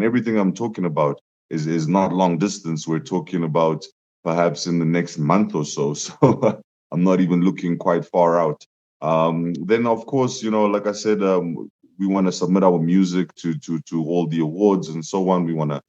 everything I'm talking about is not long distance. We're talking about perhaps in the next month or so. So I'm not even looking quite far out. Then of course, like I said, we want to submit our music to all the awards and so on. We want to,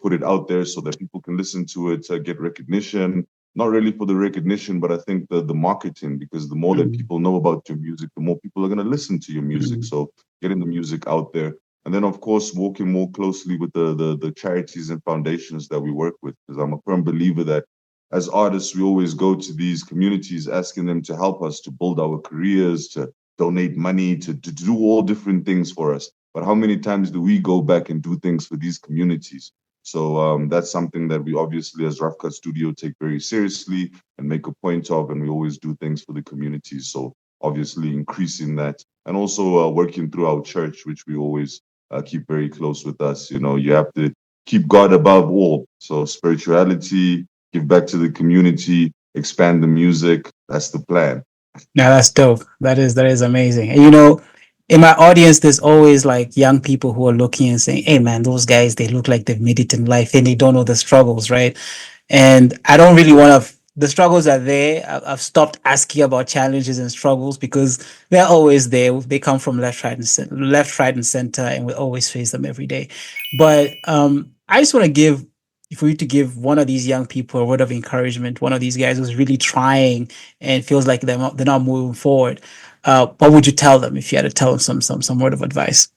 put it out there so that people can listen to it, get recognition. Not really for the recognition, but I think the marketing, because the more that Mm, people know about your music, the more people are going to listen to your music. mm, So getting the music out there, and then of course working more closely with the charities and foundations that we work with, because I'm a firm believer that as artists we always go to these communities asking them to help us to build our careers, to donate money, to do all different things for us. But how many times do we go back and do things for these communities? So that's something that we obviously, as Rough Cut Studio, take very seriously and make a point of, and we always do things for the communities. So obviously increasing that, and also working through our church, which we always keep very close with us. You have to keep God above all. So spirituality, give back to the community, expand the music. That's the plan. yeah, that's dope. That is amazing. And in my audience, there's always like young people who are looking and saying, "Hey, man, those guys, they look like they've made it in life and they don't know the struggles, right?" And I don't really want to. The struggles are there. I've stopped asking about challenges and struggles because they're always there. They come from left, right, and center, and we always face them every day. But I just want to give for you to give one of these young people a word of encouragement. One of these guys who's really trying and feels like they're not moving forward. What would you tell them if you had to tell them some word of advice?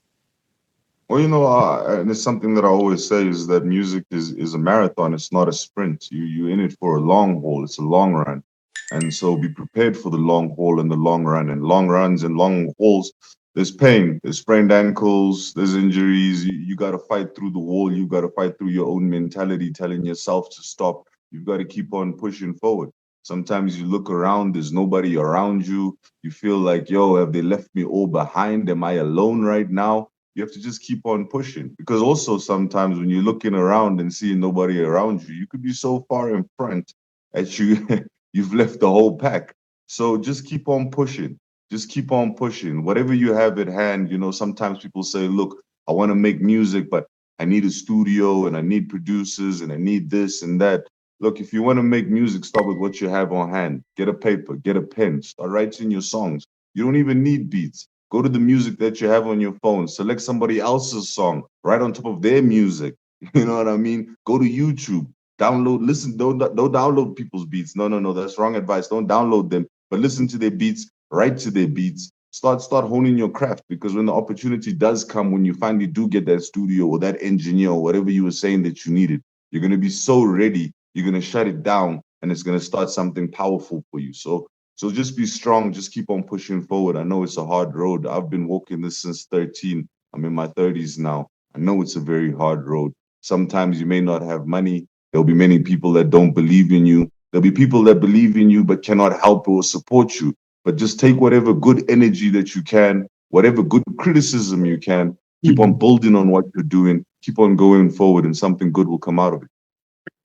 Well, and it's something that I always say is that music is a marathon. It's not a sprint. You're in it for a long haul. It's a long run, and so be prepared for the long haul and the long run. And long runs and long hauls, there's pain, there's sprained ankles, there's injuries. You got to fight through the wall. You got to fight through your own mentality, telling yourself to stop. You've got to keep on pushing forward. Sometimes you look around, there's nobody around you. You feel like, yo, have they left me all behind? Am I alone right now? You have to just keep on pushing, because also sometimes when you're looking around and seeing nobody around you, you could be so far in front that you've left the whole pack. So just keep on pushing. Just keep on pushing. Whatever you have at hand, sometimes people say, look, I want to make music, but I need a studio and I need producers and I need this and that. Look, if you want to make music, start with what you have on hand. Get a paper, get a pen, start writing your songs. You don't even need beats. Go to the music that you have on your phone. Select somebody else's song right on top of their music. You know what I mean? Go to YouTube. Download, listen. Don't download people's beats. No, no, no. That's wrong advice. Don't download them. But listen to their beats. Write to their beats. Start honing your craft, because when the opportunity does come, when you finally do get that studio or that engineer or whatever you were saying that you needed, you're gonna be so ready. You're gonna shut it down, and it's gonna start something powerful for you. So just be strong. Just keep on pushing forward. I know it's a hard road. I've been walking this since 13. I'm in my 30s now. I know it's a very hard road. Sometimes you may not have money. There'll be many people that don't believe in you. There'll be people that believe in you but cannot help or support you. But just take whatever good energy that you can, whatever good criticism you can, keep on Mhm. building on what you're doing, keep on going forward, and something good will come out of it.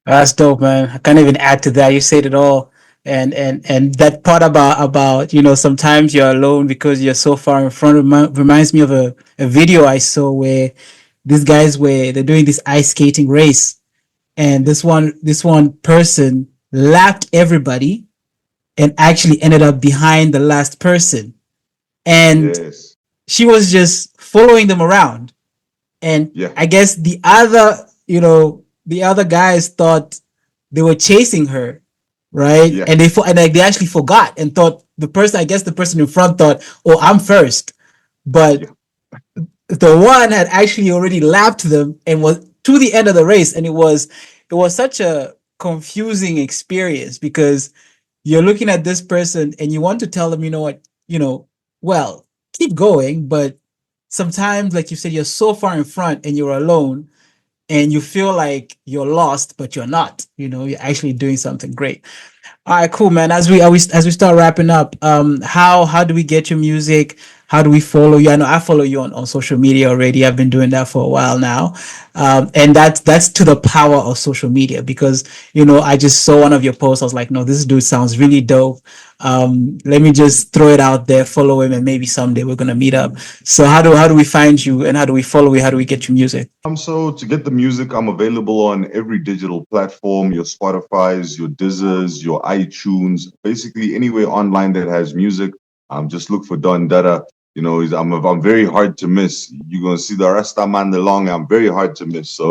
That's dope, man. I can't even add to that. You said it all. And that part about sometimes you're alone because you're so far in front reminds me of a video I saw where these guys were they're doing this ice skating race, and this one person lapped everybody and actually ended up behind the last person. And Yes. she was just following them around. And Yeah. I guess the other guys thought they were chasing her, right? Yeah. And like they actually forgot and thought I guess the person in front thought, "Oh, I'm first," but Yeah. the one had actually already lapped them and was to the end of the race, and it was such a confusing experience because you're looking at this person and you want to tell them, you know what, well, keep going, but sometimes, like you said, you're so far in front and you're alone and you feel like you're lost, but you're not. You're actually doing something great. All right, cool, man. As we start wrapping up, how do we get your music? How do we follow you? I know I follow you on social media already. I've been doing that for a while now. And that's to the power of social media because, I just saw one of your posts. I was like, no, this dude sounds really dope. Let me just throw it out there, follow him, and maybe someday we're going to meet up. So how do we find you and how do we follow you? How do we get your music? So to get the music, I'm available on every digital platform, your Spotify's, your Deezers, your iTunes, basically anywhere online that has music. Just look for Don Dada. I'm very hard to miss. You're gonna see the Rasta man along. I'm very hard to miss. So